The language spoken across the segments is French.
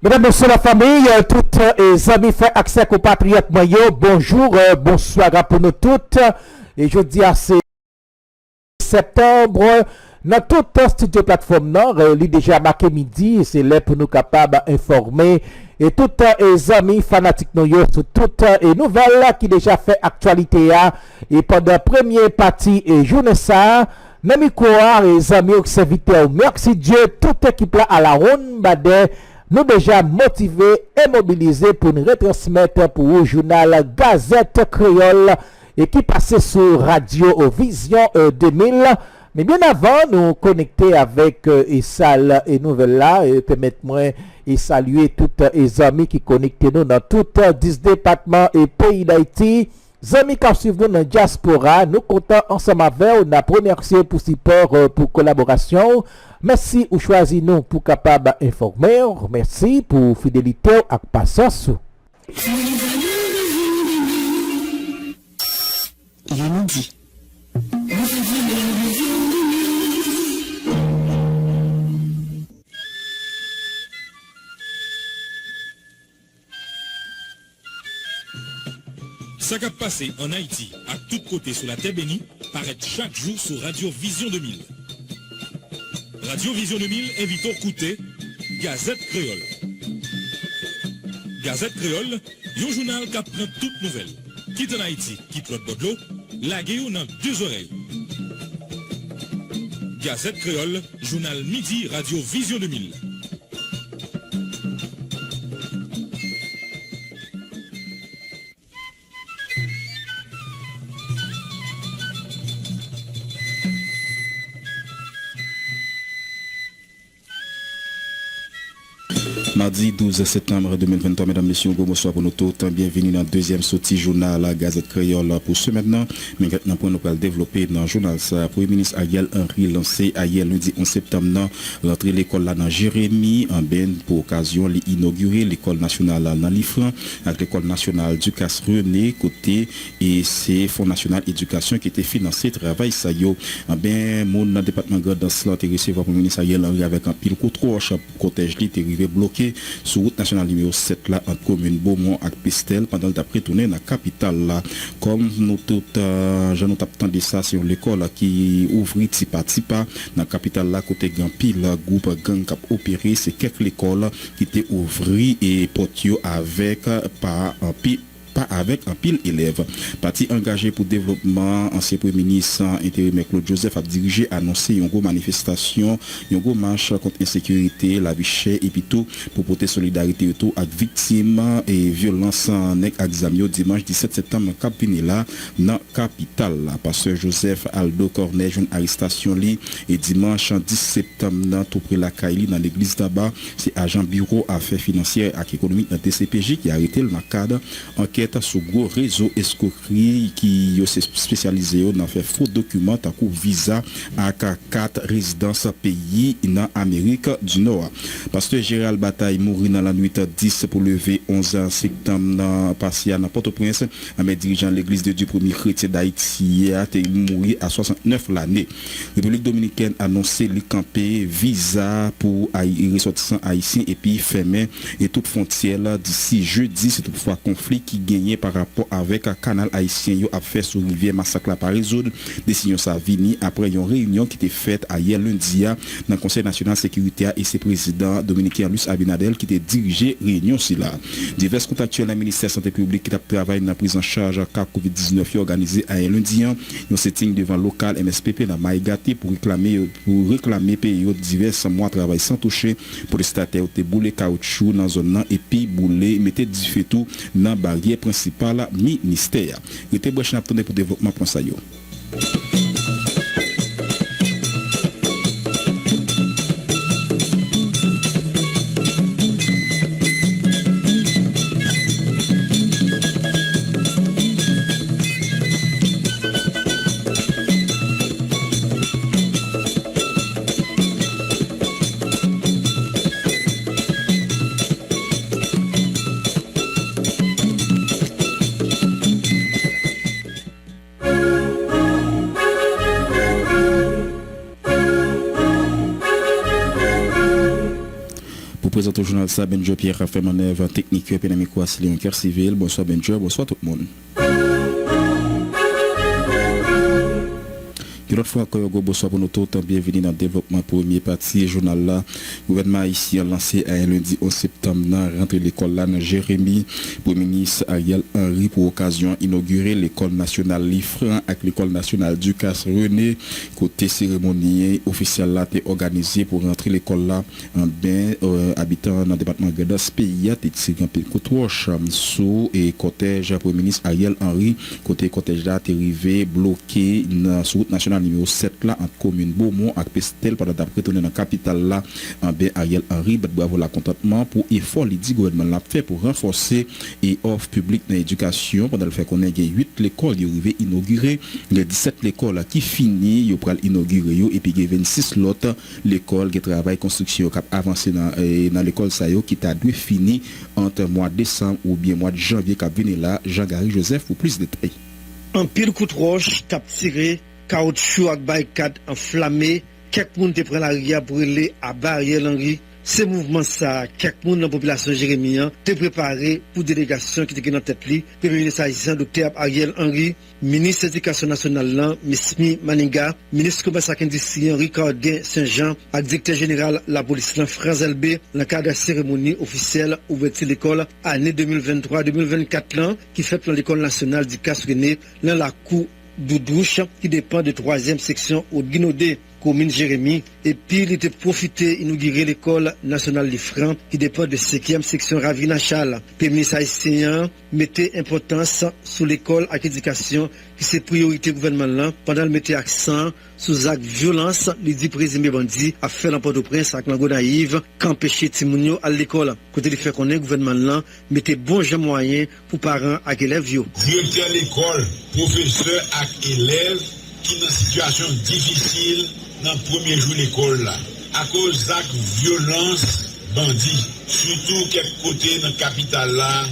Mesdames, Messieurs, la famille, toutes les amis, frères, accès compatriotes, moyens, bonjour, bonsoir pour nous toutes. Et je dis à c'est septembre, dans toute studio plateforme Nord, il déjà marqué midi, et c'est là pour nous capables d'informer. Et toutes les amis fanatiques nous sur toutes les nouvelles qui déjà fait actualité. Et pendant la première partie et journée ça, même quoi, les amis qui s'invitent, merci Dieu, toute équipe là à la ronde, nous déjà motivés et mobilisés pour nous retransmettre pour le journal Gazette Créole et qui passait sur Radio Vision 2000. Mais bien avant, nous connecter avec Essal et Nouvelle là, et permettez-moi de saluer tous les amis qui connectent nous dans tous 10 départements et pays d'Haïti. Les amis qui suivent nous dans la diaspora, nous comptons ensemble avec nous. Nous remercier pour support, pour collaboration. Merci ou choisi nous pour capable informer. Merci pour fidélité et patience. Il est midi. Ça qui a passé en Haïti, à tous côtés sur la terre bénie, paraît chaque jour sur Radio Vision 2000. Radio Vision 2000 invite au côté Gazette Créole. Gazette Créole, un journal qui prend toutes nouvelles. Quitte en Haïti, quitte l'autre bord de l'eau, laguez dans deux oreilles. Gazette Créole, journal midi, Radio Vision 2000. Mardi 12 septembre 2023, mesdames, messieurs, bonsoir pour nous tous. Bienvenue dans le deuxième sortie journal la Gazette Créole pour ce maintenant. Mais maintenant, pour nous développer dans le journal, le Premier ministre Ariel Henry lancé hier lundi 11 septembre l'entrée de l'école là dans Jérémy en Ben pour occasion d'inaugurer l'école nationale dans l'Ifran avec l'école nationale du Casse René côté et c'est Fonds national éducation qui était financé travail ça yo en ben mon département guidance là été recevoir Premier ministre Ariel Henry avec un pile coup trop cortège li était arrivé bloqué sur route nationale numéro 7 là entre commune Beaumont et Pistel pendant le d'après tourner dans la capitale là comme nous tout je nous attendais ça sur l'école qui ouvre petit pas dans la capitale là côté grand pile groupe gang cap opéré c'est quelques écoles qui étaient ouvri et portio avec pas avec un pile élève. Parti engagé pour développement, ancien premier ministre intérimaire Claude Joseph a dirigé, annoncé une grosse manifestation, une grosse marche contre l'insécurité, la vie chère et puis tout pour porter solidarité autour avec victimes et violences en examio dimanche 17 septembre cap là dans capitale. Pasteur Joseph Aldo Corneille une arrestation li et dimanche 10 septembre dans tout près la Kaili dans l'église d'Aba, c'est agent bureau affaires financières et économiques de DCPJ qui a arrêté le cadre enquête sur gros réseau escroquerie qui est spécialisé dans faire faux documents à coup visa à 4 résidences pays dans Amérique du Nord. Pasteur Gérald Bataille mourit dans la nuit 10 pour lever 11 septembre dans passé à Port-au-Prince avec dirigeant l'église de Dieu premier chrétien d'Haïti a mouru à 69 l'année. République dominicaine a annoncé le campé visa pour les ressortissants haïtiens et puis fermé et toute frontière d'ici jeudi. C'est toutefois conflit qui gagné par rapport avec un canal haïtien yo a fait sur rivière massacre la par résoudre décision ça vini après une réunion qui était faite hier lundi dans le Conseil national sécurité et c'est président dominicain Luis Abinadel qui était dirigé réunion ci là divers contractuels du ministère santé publique qui travaille dans la prise en charge cas Covid-19 organisé hier lundi un sitting devant local MSPP dans Maïgati pour réclamer période divers mois travail sans toucher pour les stataires te boulé caoutchouc dans zone et puis boulé mettez du fait tout dans barrière principal ministère. Il était bon pour le développement pour ça. présente au journal ça, Benjo Pierre a fait manœuvre technique pénamico à Léon Civil. Bonsoir Benjo, bonsoir tout le monde. Une autre fois, bonsoir pour nous tous, bienvenue dans le développement premier partie journal là. Le gouvernement haïtien a lancé un lundi 11 septembre dans rentrée l'école là dans Jérémy pour le ministre Ariel Henry pour occasion inaugurer l'école nationale Lifran avec l'école nationale Ducasse René. Côté cérémonie officielle là est organisé pour rentrer l'école là en bien habitant dans le département Gadas pays a été tiré un peu coutouche sous et cortège pour le ministre Ariel Henry côté cortège là est arrivé bloqué sur route nationale numéro 7 là entre commune Beaumont et Pestel pendant d'après retourner dans la capitale là en bien Ariel Henry bravo la contentement pour effort les dit gouvernement l'a fait pour renforcer et offre publique dans l'éducation pendant le fait qu'on a 8 l'école qui arrivé inauguré les 17 l'école qui finit yo pral inaugurer et puis 26 l'autre l'école qui travaille construction cap avancé dans l'école ça yo qui t'a dû fini entre mois de décembre ou bien mois de janvier cap venir là Jean-Gary Joseph pour plus de détails. Un pile coup de roche cap tiré caoutchouc avec barricade enflammé, quelques monde te prend la ria pour aller à Ariel Henry. Ce mouvement ça, quelques monde dans la population jérémien te préparé pour délégation qui était dans tête li, Premier ministre haïtien Dr. Ariel Henry, ministre de l'Éducation nationale là, Mismi Maninga, ministre commerce et industrie Ricardin Saint-Jean, et directeur général la police là, France LB, dans le cadre de la cérémonie officielle ouverture de l'école année 2023-2024 là, qui fait dans l'école nationale du Casse-René, dans la cour Doudouche qui dépend de 3e section au Guinodé, commune Jérémy, et puis il était profité inaugurer l'école nationale Lifran qui dépend de 5e section Ravinachal. Le ministre haïtien mettait importance sur l'école et l'éducation qui c'est priorité gouvernement pendant le mettait accent sous actes violence, les dit présumé bandit a fait l'emporte au prince avec l'ango naïve qu'empêcher Timounio à l'école. Côté de faire connaître gouvernement mettait bon jeu moyen pour parents et élèves. Directeur de l'école, professeur et élèves qui dans une situation difficile dans le premier jour de l'école là, à cause d'actes violence bandits, surtout quelques côtés dans la capitale là,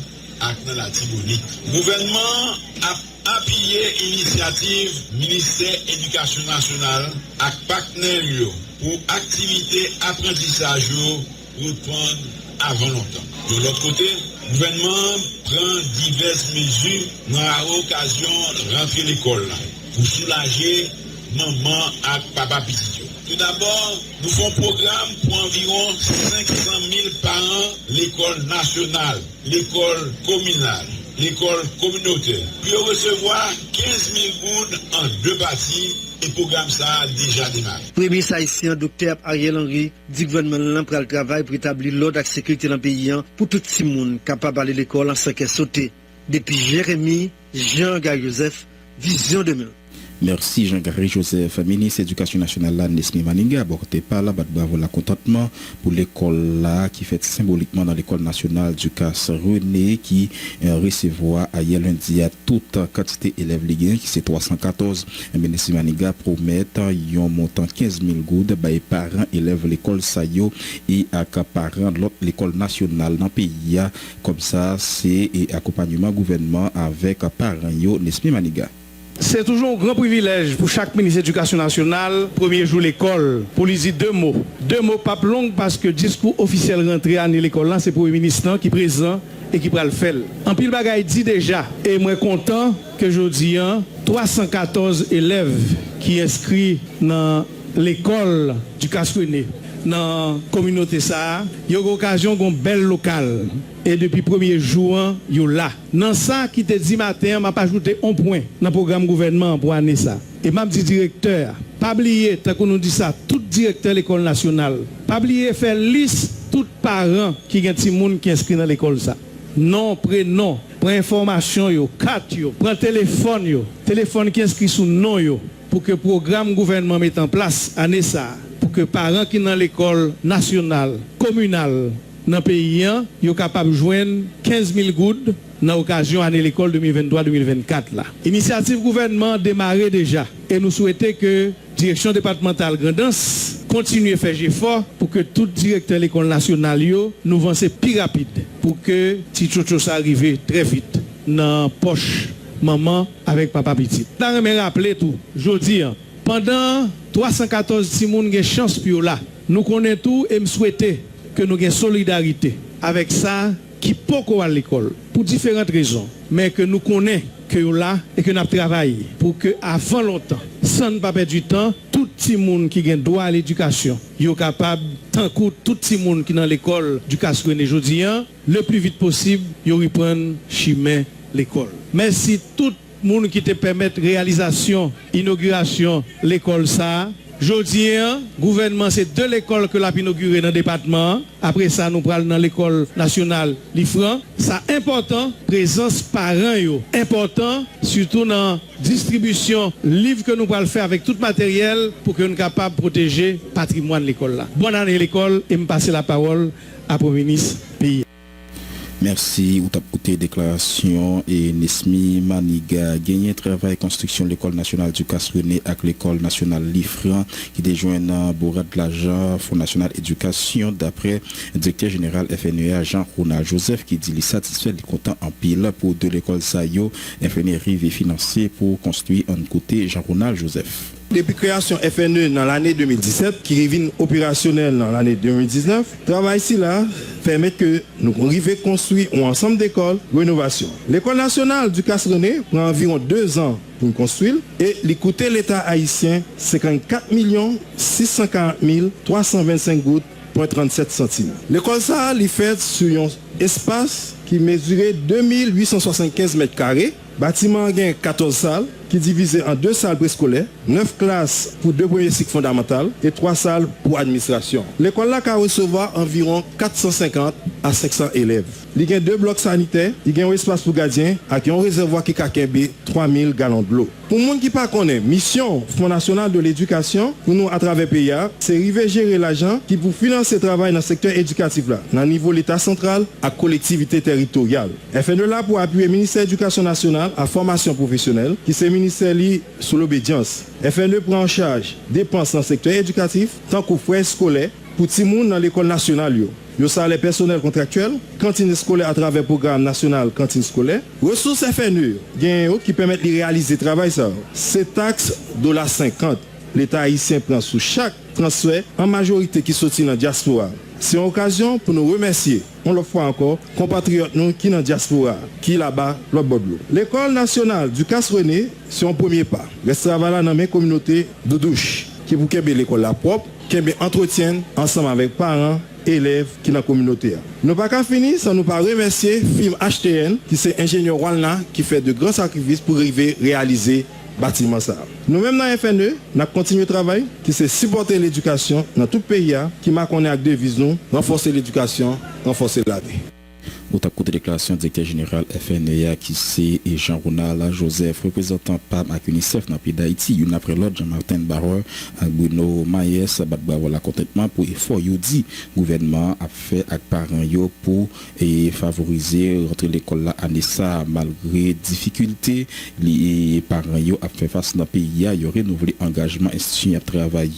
et dans la Tibonite. Le gouvernement a appuyé l'initiative ministère de l'Éducation nationale avec partenaires pour activité apprentissage reprendre avant longtemps. De l'autre côté, le gouvernement prend diverses mesures dans l'occasion de rentrer l'école là, pour soulager maman et papa petit. Tout d'abord, nous faisons un programme pour environ 500 000 parents, l'école nationale, l'école communale, l'école communautaire. Puis recevoir 15 000 gouttes en 2 parties. Et le programme ça a déjà démarré. Premier ministre haïtien Dr. Ariel Henry dit que le gouvernement prend le travail pour établir l'ordre et la sécurité dans le pays pour tout le monde capable d'aller à l'école sans qu'elle saute. Depuis Jérémy, Jean-Gary Joseph, Vision 2000. Merci Jean-Gary Joseph, ministre de l'Éducation nationale là, Nesmi Maninga, abordé par là, bravo la contentement pour l'école là, qui fait symboliquement dans l'école nationale du Casse René, qui recevra hier lundi à toute quantité d'élèves ligués, qui c'est 314. Nesmi Maninga promet un montant 15 000 goudes, par parents, élèves l'école Sayo et parents de l'autre l'école nationale dans le pays. Comme ça, c'est accompagnement gouvernement avec parents, Nesmi Maninga. C'est toujours un grand privilège pour chaque ministre de l'Éducation nationale, premier jour l'école, pour lui dire 2 mots. 2 mots pas longs parce que le discours officiel rentré à l'école là, c'est pour le ministre qui est présent et qui prend le faire. En pile bagaille dit déjà, et moi content que je dis 314 élèves qui inscrits dans l'école du Casse-René. Dans la communauté ça, il y a l'occasion d'un bel local. Et depuis le premier jour, il y a là. Dans ça qui te dit matin, je vais ajouter un point dans le programme gouvernement pour année ça. Et je dis directeur, pas oublier, tant qu'on nous dit ça, tout directeur de l'école nationale, pas oublier faire liste tous parents qui ont des gens qui inscrits dans l'école ça. Nom, prénom, prends information, carte, prends téléphone qui inscrit sous nom, pour que le programme gouvernement mette en place année ça. Pour que les parents qui sont dans l'école nationale, communale, dans le pays, soient capables de joindre 15 000 gouttes dans l'occasion de l'école 2023-2024. L'initiative gouvernement a démarré déjà et nous souhaitons que la direction départementale Grandance continue à faire effort pour que tout directeur de l'école nationale nous avance plus rapide pour que Tichocho arrive très vite dans la poche maman avec papa petit. Je vais rappeler tout, je dis, pendant 314 Timoun ont chance pour là. Nous connaissons tout et me souhaiter que nous avons solidarité avec ça qui peut à l'école pour différentes raisons, mais que nous connaissons que nous là et que nous avons travaillé pour que avant longtemps, sans ne pas perdre du temps, tout le monde qui a droit à l'éducation, est capable, tant que tout le monde qui est dans l'école du Casrené aujourd'hui, le plus vite possible, il reprendre chemin l'école. Merci tout le monde qui te permet réalisation, inauguration l'école ça. Aujourd'hui, le gouvernement, c'est de l'école que l'a inauguré dans le département. Après ça, nous parlons dans l'école nationale Lifran. Ça important, présence parents, important, surtout dans la distribution livre que nous allons faire avec tout matériel pour que nous soyons capables de protéger le patrimoine de l'école là. Bonne année l'école et me passer la parole à Premier ministre pays. Merci. Ou t'as écouté déclaration et Nesmi Maniga gagné travail construction de l'école nationale du Casrené avec l'école nationale Lifran qui déjoignent Borat de l'agent Fonds national éducation d'après le directeur général FNEA Jean-Ronald Joseph qui dit qu'il est satisfait du content en pile pour de l'école Sayo FNE rive financier pour construire un côté Jean-Ronald Joseph. Depuis création FNE dans l'année 2017, qui revient opérationnel dans l'année 2019, travail ici là permet que nous arrivions à construire un ensemble d'écoles rénovation. L'école nationale du Casrené prend environ 2 ans pour construire et il coûte l'État haïtien 54 640 325 gouttes pour 37 centimes. L'école ça est faite sur un espace qui mesurait 2875 mètres carrés. Bâtiment a 14 salles qui divisé en 2 salles préscolaires, 9 classes pour 2 premiers cycles fondamentaux et 3 salles pour administration. L'école là va recevoir environ 450 à 500 élèves. Il y a 2 blocs sanitaires, il y a un espace pour gardiens et un réservoir qui a 3000 gallons de l'eau. Pour les gens qui ne connaissent pas, mission Fonds national de l'éducation, pour nous à travers le pays, c'est arriver à gérer l'argent qui pour financer le travail dans le secteur éducatif là, dans le niveau de l'État central à collectivité territoriale. FNE là pour appuyer le ministère de l'Éducation nationale à formation professionnelle, qui c'est le ministère sous l'obédience. FNE prend en charge dépenses dans le secteur éducatif, tant que frais scolaires, pour tout le monde dans l'école nationale. Le salaire personnel contractuel, cantine scolaire à travers le programme national cantine scolaire, ressources FNE qui permettent de réaliser le travail. C'est taxe $50. L'État haïtien prend sous chaque transfert en majorité qui sortit dans la diaspora. C'est une occasion pour nous remercier, on le fait encore, compatriotes nous qui sont dans la diaspora, qui là-bas, l'autre bord de l'eau. L'école nationale du Casrené, c'est un premier pas. Reste travail là dans mes communautés de douche, qui vous qu'est l'école la propre, qui entretiennent ensemble avec parents, élèves qui sont dans la communauté. Nous n'avons pas fini sans nous pas remercier firme HTN, qui c'est ingénieur Walna, qui fait de grands sacrifices pour arriver à réaliser bâtiment ça. Nous-mêmes dans FNE, nous continuons le travail qui c'est supporter l'éducation dans tout le pays qui m'a connu avec deux visions, renforcer l'éducation, renforcer la vie. Au tapis de déclaration directeur général FNEA qui c'est Jean-Ronald Joseph, représentant PAM à UNICEF dans le pays d'Haïti, une après l'autre, Jean-Martin Barreur, Bruno Maïs, la contentement pour effort, il dit, gouvernement a fait avec parents pour favoriser rentrer l'école là année ça malgré difficultés, les parents a fait face dans le pays, il y aurait renouvelé engagement institution à travail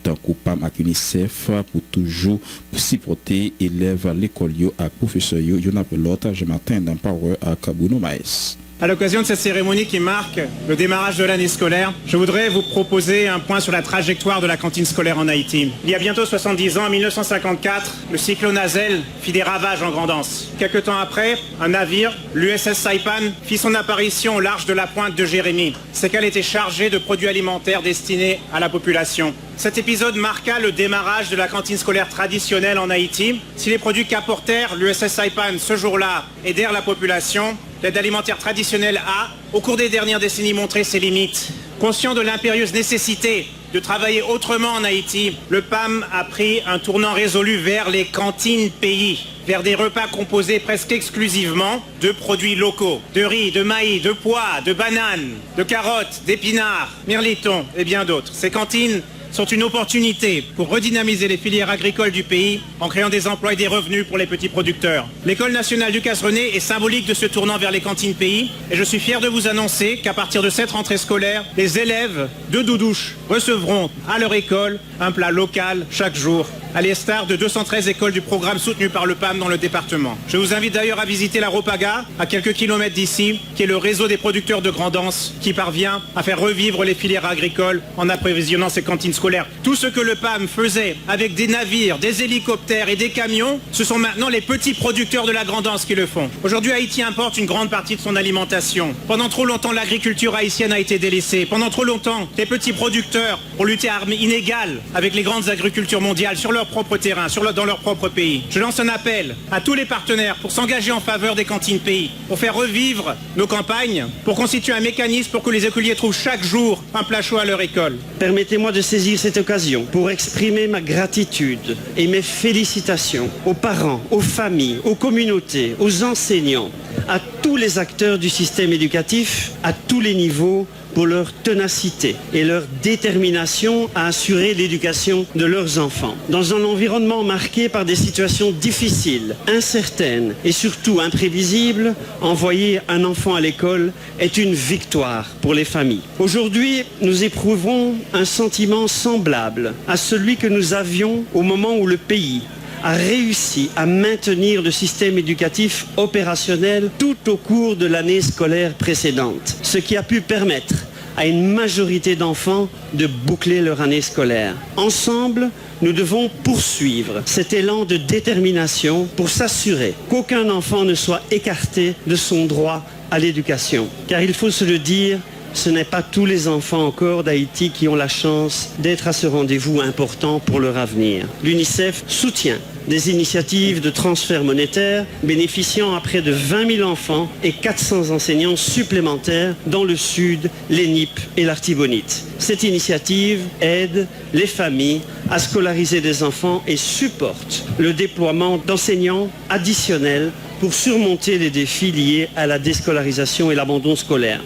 tant que PAM à UNICEF pour toujours supporter élèves à l'école à professeurs après l'autre, Jean-Martin Power à Bruno Maïs. À l'occasion de cette cérémonie qui marque le démarrage de l'année scolaire, je voudrais vous proposer un point sur la trajectoire de la cantine scolaire en Haïti. Il y a bientôt 70 ans, en 1954, le cyclone Hazel fit des ravages en Grand'Anse. Quelque temps après, un navire, l'USS Saipan, fit son apparition au large de la pointe de Jérémie. C'est qu'elle était chargée de produits alimentaires destinés à la population. Cet épisode marqua le démarrage de la cantine scolaire traditionnelle en Haïti. Si les produits qu'apportèrent l'USS Saipan ce jour-là aidèrent la population, l'aide alimentaire traditionnelle a, au cours des dernières décennies, montré ses limites. Conscient de l'impérieuse nécessité de travailler autrement en Haïti, le PAM a pris un tournant résolu vers les cantines pays, vers des repas composés presque exclusivement de produits locaux, de riz, de maïs, de pois, de bananes, de carottes, d'épinards, mirlitons et bien d'autres. Ces cantines sont une opportunité pour redynamiser les filières agricoles du pays en créant des emplois et des revenus pour les petits producteurs. L'école nationale du Casrené est symbolique de ce tournant vers les cantines pays et je suis fier de vous annoncer qu'à partir de cette rentrée scolaire, les élèves de Doudouche recevront à leur école un plat local chaque jour à l'instar de 213 écoles du programme soutenu par le PAM dans le département. Je vous invite d'ailleurs à visiter la Ropaga, à quelques kilomètres d'ici, qui est le réseau des producteurs de grandance qui parvient à faire revivre les filières agricoles en approvisionnant ces cantines scolaires. Tout ce que le PAM faisait avec des navires, des hélicoptères et des camions, ce sont maintenant les petits producteurs de la grandance qui le font. Aujourd'hui, Haïti importe une grande partie de son alimentation. Pendant trop longtemps, l'agriculture haïtienne a été délaissée. Pendant trop longtemps, les petits producteurs ont lutté à armes inégales avec les grandes agricultures mondiales sur leur propre terrain, dans leur propre pays. Je lance un appel à tous les partenaires pour s'engager en faveur des cantines pays, pour faire revivre nos campagnes, pour constituer un mécanisme pour que les écoliers trouvent chaque jour un plat chaud à leur école. Permettez-moi de saisir cette occasion pour exprimer ma gratitude et mes félicitations aux parents, aux familles, aux communautés, aux enseignants, à tous les acteurs du système éducatif, à tous les niveaux, pour leur ténacité et leur détermination à assurer l'éducation de leurs enfants. Dans un environnement marqué par des situations difficiles, incertaines et surtout imprévisibles, envoyer un enfant à l'école est une victoire pour les familles. Aujourd'hui, nous éprouvons un sentiment semblable à celui que nous avions au moment où le pays a réussi à maintenir le système éducatif opérationnel tout au cours de l'année scolaire précédente, ce qui a pu permettre à une majorité d'enfants de boucler leur année scolaire. Ensemble, nous devons poursuivre cet élan de détermination pour s'assurer qu'aucun enfant ne soit écarté de son droit à l'éducation. Car il faut se le dire, ce n'est pas tous les enfants encore d'Haïti qui ont la chance d'être à ce rendez-vous important pour leur avenir. L'UNICEF soutient des initiatives de transfert monétaire bénéficiant à près de 20 000 enfants et 400 enseignants supplémentaires dans le Sud, l'ENIP et l'Artibonite. Cette initiative aide les familles à scolariser des enfants et supporte le déploiement d'enseignants additionnels pour surmonter les défis liés à la déscolarisation et l'abandon scolaire.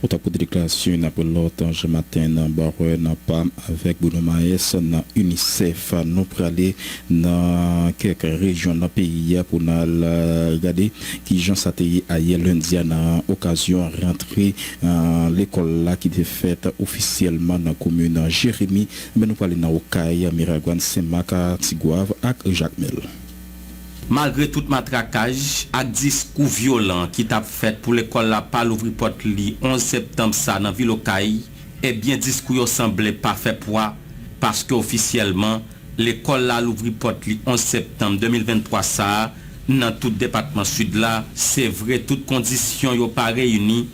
Autant pour déclaration après l'autre ce matin dans Barre dans PAM avec Bruno Maes dans UNICEF nous pour aller dans quelques régions dans pays pour regarder qui gens s'atterri hier lundi dans occasion rentrer l'école là qui était faite officiellement dans la commune Jérémy mais nous parler dans Okaï Miragouane Saint-Marc Tigouave avec Jacques Mel. Malgré tout matraquage et discours violent qui t'a fait pour l'école la pas l'ouvrir porte li 11 septembre ça dans ville Okaï, eh bien discours semblait pas fait poids parce que officiellement l'école là l'ouvrir porte li 11 septembre 2023 ça dans tout département sud là, c'est vrai toutes conditions yo pas réunies,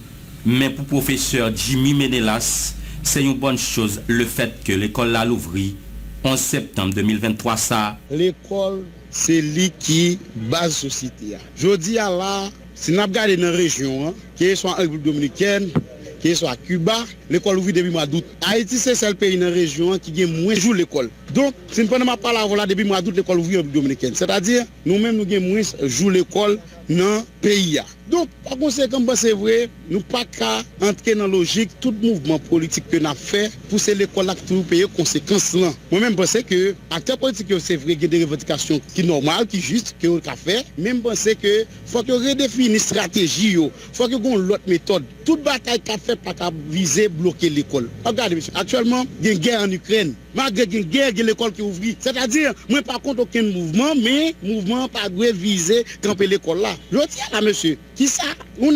mais pour professeur Jimmy Menelas, c'est une bonne chose le fait que l'école là l'ouvrir 11 septembre 2023 ça. L'école c'est lui qui base société. Je dis à là, si nous regardons dans la région, qui soit en République dominicaine, qui soit à Cuba, l'école ouvre depuis mois d'août. Haïti c'est le seul pays dans la région qui a moins de jours l'école. Donc, si nous ne parlons pas là depuis mois d'août, l'école ouvre en République dominicaine. C'est-à-dire, nous-mêmes nous avons moins de jours l'école dans le pays. Donc, par conséquent, c'est vrai, nous ne pouvons pas entrer dans la logique, tout mouvement politique que nous avons fait, pour que l'école qui paye les conséquences. Moi-même, je pense que l'acteur politique, c'est vrai, il y a des revendications qui sont normales, qui sont justes, qui ont fait. Même je pense que faut que redéfinisse une stratégie, il faut que y ait une autre méthode. Toute bataille qu'a fait pour viser bloquer l'école. Regardez, monsieur, actuellement, il y a une guerre en Ukraine. Malgré une guerre, il y a l'école qui ouvre. C'est-à-dire, moi, par contre, aucun mouvement, mais mouvement pas doit viser camper l'école là. Je dis là, monsieur, qui ça? On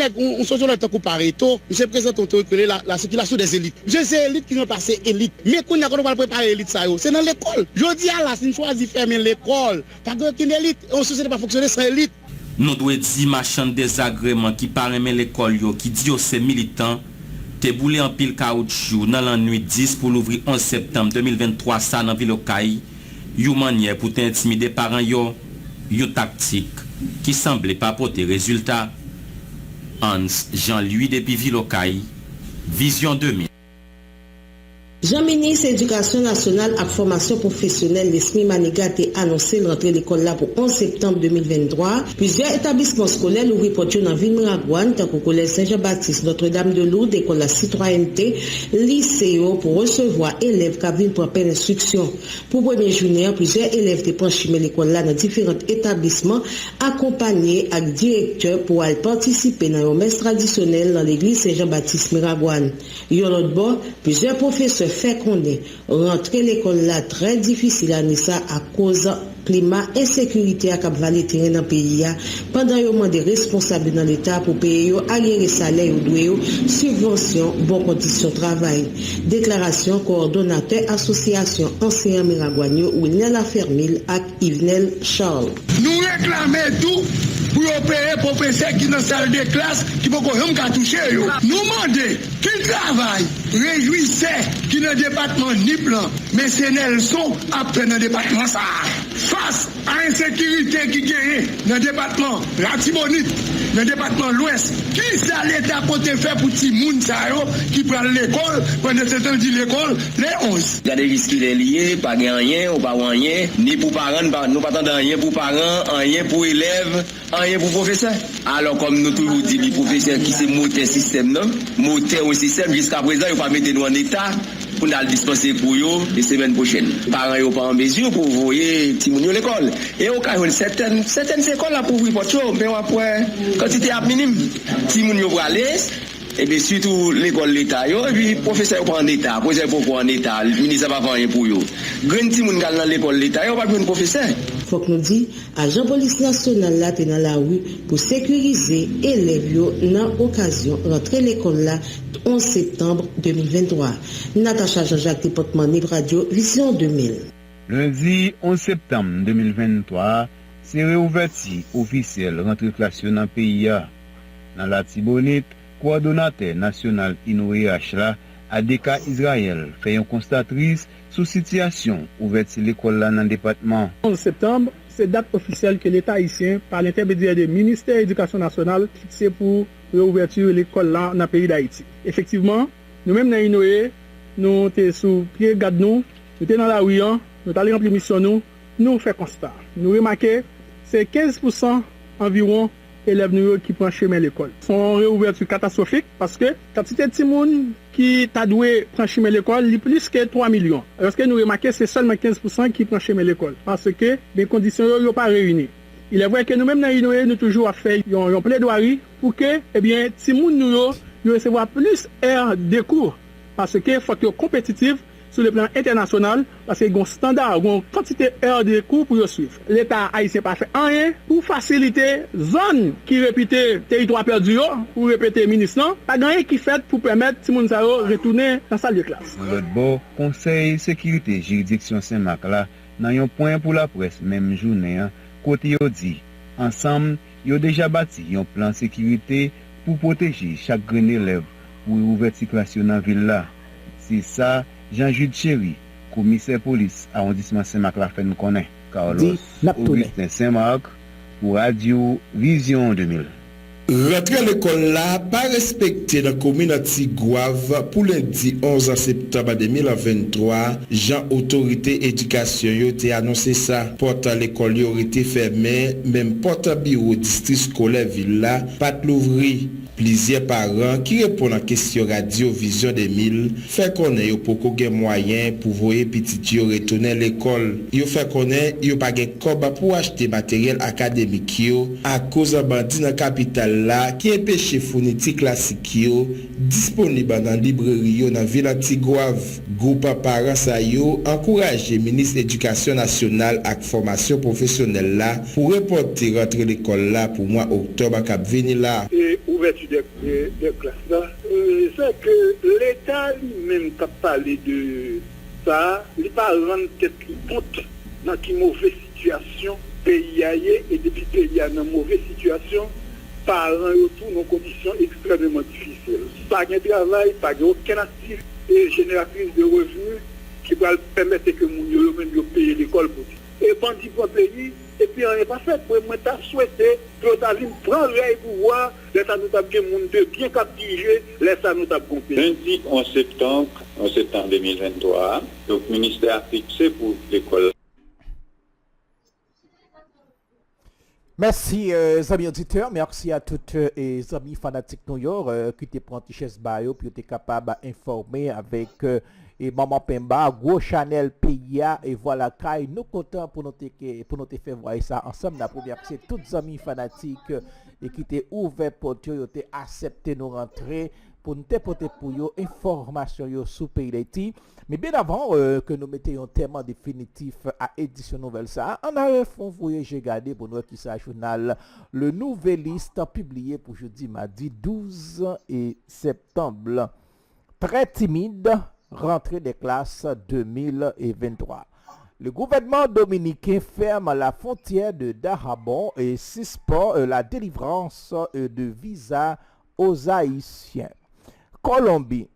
se joue le temps qu'on parle tôt. Monsieur le président, on la circulation des élites. Je sais élites qui ont passé élite. Mais quand on va préparer l'élite, c'est dans l'école. Je dis là, si on choisit fermer l'école, pas qu'une élite, on ne société pas fonctionner sans élite. Nous devons dire machin désagrément qui parle l'école, qui dit aux ces militants, te boulé en pile caoutchouc dans la nuit 10 pour l'ouvrir 11 septembre 2023 ça dans ville Okaï, une manière pour t'intimider parents yo, une tactique qui semblait pas porter résultat. Hans Jean-Louis depuis ville Okaï, Vision 2000. Jean-Ministre Éducation nationale et formation professionnelle, l'Esmi Maniga a annoncé l'entrée d'école là pour 11 septembre 2023. Plusieurs établissements scolaires l'ouvrir portent dans la ville Miragouane, tant qu'au collège Saint-Jean-Baptiste, Notre-Dame de Lourdes, école la citoyenneté, lycéo pour recevoir élèves qui viennent pour appel instruction. Pour première journée, plusieurs élèves de penchimé l'école là dans différents établissements, accompagnés avec directeur pour aller participer dans une messe traditionnelle dans l'église Saint-Jean-Baptiste Miragouane. Yon l'autre bord, plusieurs professeurs fait qu'on est rentré l'école là très difficile à ça à cause climat insécurité à Cap Valley terrain dans pays pendant un moment des responsables dans l'état pour payer arrière salaire ou doué subvention bonnes conditions de travail. Déclaration coordonnateur association enseignants Miragouagno ou Nella Fermil ak Yvenel Charles. Nous réclamons tout pour opérer professeurs qui dans la salle de classe qui ne peuvent pas toucher. Nous demandons qui travaille, réjouissez qui dans le département ni plan, mais c'est Nelson après dans le département ça. Face à l'insécurité qui gagne dans le département Latibonite, dans le département l'Ouest, qui ça l'État peut faire pour petit monde qui prend l'école, pendant ce temps dit l'école, les 11. Regardez risque il est lié, pas rien, ou pas rien, ni pour parents, nous pas attendre rien pour parents, rien pour élèves, rien pour professeurs. Alors comme nous toujours dit les professeurs qui c'est moteur système non, moteur au système jusqu'à présent, il faut pas mettre nous en état pour nous dispenser pour eux les semaines prochaines. Parents sont pas en mesure pour envoyer petit moun à l'école. Et au cas où certaines écoles là pour ouvrir porte, mais après quantité minime, petit moun yo pour aller. Et bien surtout l'école l'État, et puis professeur pas en état, professeur pas en état, le ministre pas faire rien pour eux. Grand petit moun dans l'école l'État, il pas de professeur. Faut que nous dit agent police nationale là dans la rue pour sécuriser élèves yo dans occasion rentrer l'école là 11 septembre 2023. Natacha Jean-Jacques département Nib Radio Vision 2000. Lundi 11 septembre 2023, c'est réouverture officielle rentrée classe dans le pays. Dans la Tibonite, coordonnateur national INOEH là, ADK Israël fait une constatrice sous situation ouverture l'école là dans le département. 11 septembre, c'est date officielle que l'État haïtien, par l'intermédiaire du ministère de l'Éducation nationale, fixé pour réouverture de l'école là dans le pays d'Haïti. Effectivement, nous-mêmes dans INOE, nous sommes sous pied garde nous sommes dans la rue, nous sommes allés remplir mission nous faisons constat. Nous remarquons c'est 15% environ élèves qui prennent chemin à l'école. C'est une réouverture catastrophique parce que quantité de gens qui t'a doué prendre chemin à l'école, il plus que 3 millions. Alors que nous remarquons c'est seulement 15% qui prennent chemin à l'école parce que les conditions ne sont pas réunies. Il est vrai que nous-mêmes dans l'INOE, nous toujours fait une plaidoirie pour que, eh bien, si nous recevoir plus heures de cours parce que faut que compétitif sur le plan international parce qu'il y a un standard, une quantité d'heures de cours pour suivre. L'État haïtien pas fait rien pour faciliter zone qui répétait territoire perdu pour répéter ministre, pas rien qui fait pour permettre si moun sa retourner dans la salle de classe. L'autre bon, Conseil sécurité juridiction Saint-Marc là, dans un point pour la presse même journée, côté yo dit ensemble, yo déjà bâti un plan sécurité pour protéger chaque grain élève pour ouverture classe dans la ville là. C'est ça Jean-Jude Chéri, commissaire police arrondissement Saint-Marc la fait nous connaît. Carlos Augustin Saint-Marc pour Radio Vision 2000. Rentrer à l'école là, pas respecté dans la commune Tigouave pour lundi 11 septembre 2023, Jean Autorité Éducation a annoncé ça. Porte à l'école aurait été fermée, même porte à bureau district scolaire Villa, pas l'ouvrir. Plusieurs parents qui répondent à la question Radio Vision 2000 fait connaître pour qu'on ait moyen pour voyer petit retourner à l'école. Ils fait connaître ils pas de cob pour acheter matériel académique à cause de bandit dans la capitale là qui empêche fourniture classique disponible dans la librairie dans ville Tigouave. Groupe parents ça yo encourage ministre de l'Éducation nationale et formation professionnelle là pour reporter rentrer l'école là pour mois octobre cap venir là. Ouverture des classes là, c'est que l'État lui-même qui a parlé de ça, il n'a pas rendu tête compte dans une mauvaise situation pays ailleurs et depuis pays est dans une mauvaise situation, parents retournent dans conditions extrêmement difficiles. Pas de travail, pas aucune activité génératrice de revenus qui va permettre que les gens payent l'école pour et bandit pour pays. Et puis on n'est pas fait pour moi t'as souhaité que Taline prend le pouvoir, l'État nous a bien monté, bien captivé, l'État nous a compris. Lundi 11 septembre 2023, donc le ministère a fixé pour l'école. Merci, amis auditeurs. Merci à toutes les amis fanatiques New York qui te prennent chaise bayo puis tu es capable d'informer avec et Maman Pemba, gros Chanel PIA et voilà Kai nous contents pour nous faire voir ça ensemble la première c'est toutes les amis fanatiques et qui t'es ouvert pour tu t'es accepté nous rentrer pour nous porter pour yo information yo sur pays d'Haïti. Mais bien avant que nous mettions un thème définitif à édition nouvelle ça, on a j'ai gardé pour nous qui ça journal le Nouvelliste publié pour jeudi mardi 12 et septembre. Très timide, rentrée des classes 2023. Le gouvernement dominicain ferme la frontière de Dajabon et suspend la délivrance de visas aux Haïtiens. Colombie.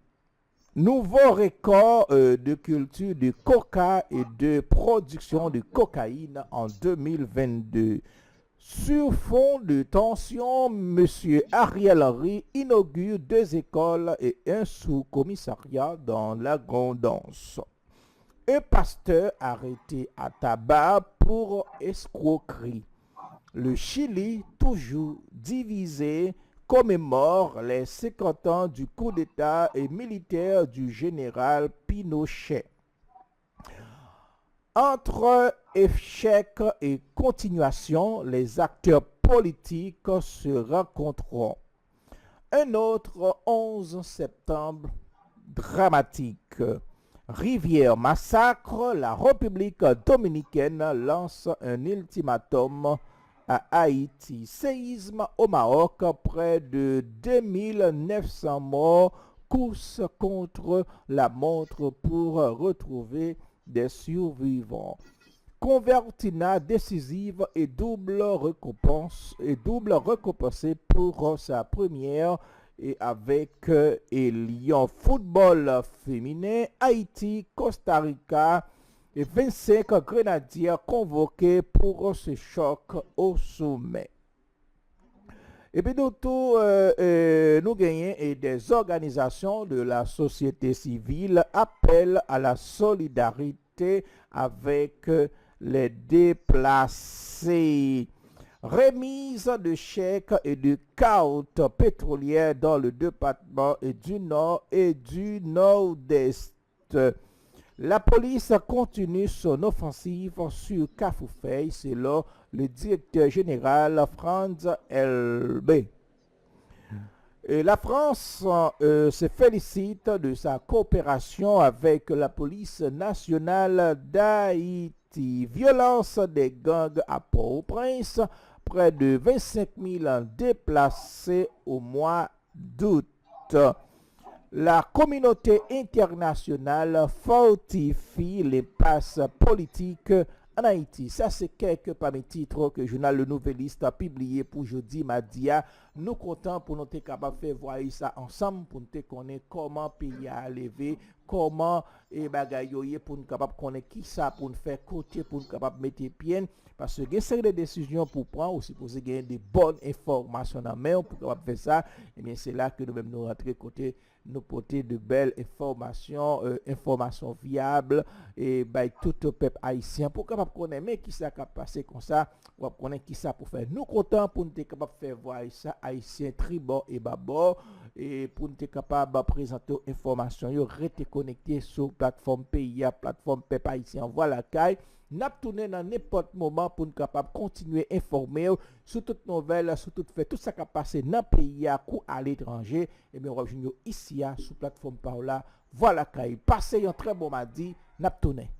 Nouveau record de culture de coca et de production de cocaïne en 2022. Sur fond de tension, M. Ariel Henry inaugure 2 écoles et un sous-commissariat dans la Grandance. Un pasteur arrêté à tabac pour escroquerie. Le Chili, toujours divisé, commémore les 50 ans du coup d'État et militaire du général Pinochet. Entre échec et continuation, les acteurs politiques se rencontreront. Un autre 11 septembre dramatique. Rivière massacre, la République dominicaine lance un ultimatum à Haïti. Séisme au Maroc, près de 2900 morts, course contre la montre pour retrouver des survivants. Convertina décisive et double récompensée pour sa première et avec Lyon football féminin, Haïti, Costa Rica et 25 grenadiers convoqués pour ce choc au sommet. Et puis nous gagnons et des organisations de la société civile appellent à la solidarité avec les déplacés. Remise de chèques et de cartes pétrolières dans le département du Nord et du Nord-Est. La police continue son offensive sur Cafoufeuille, selon le directeur général Franz Elbe. Et la France se félicite de sa coopération avec la police nationale d'Haïti. Violence des gangs à Port-au-Prince, près de 25 000 déplacés au mois d'août. La communauté internationale fortifie les passes politiques en Haïti. Ça, c'est quelques parmi les titres que le journal Le Nouvelliste a publié pour jeudi mardi. Nous comptons pour nous être capables de faire voir ça ensemble, pour nous connaître comment pays a levé, comment bagayoyer pour nous capables de connaître qui ça pour nous faire côté, pour nous capables de mettre pied. Parce que il y a une série de décisions pour prendre, aussi pour gagner des bonnes informations en main, pour capable faire ça. Et bien c'est là que nous-mêmes nous rentrons côté, nous porter de belles informations, informations viables et tout le peuple haïtien pour capable connaître mais qui ça qui passé comme ça, pour connaître qui ça pour faire. Nous comptons pour nous être capable de faire voir ça haïtien tribord et babord et pour nous être capable de présenter informations, yo rester connecté sur plateforme PIA, plateforme peuple haïtien. Voilà caille. N'a tourné dans n'importe moment pour nous capable continuer à informer sur toutes nouvelles, sur tout fait, tout ça qui a passé dans le pays ou à l'étranger. Et bien, on va venir ici sur plateforme Paola. Voilà, Kaï. Passez un très bon mardi. N'a tourné.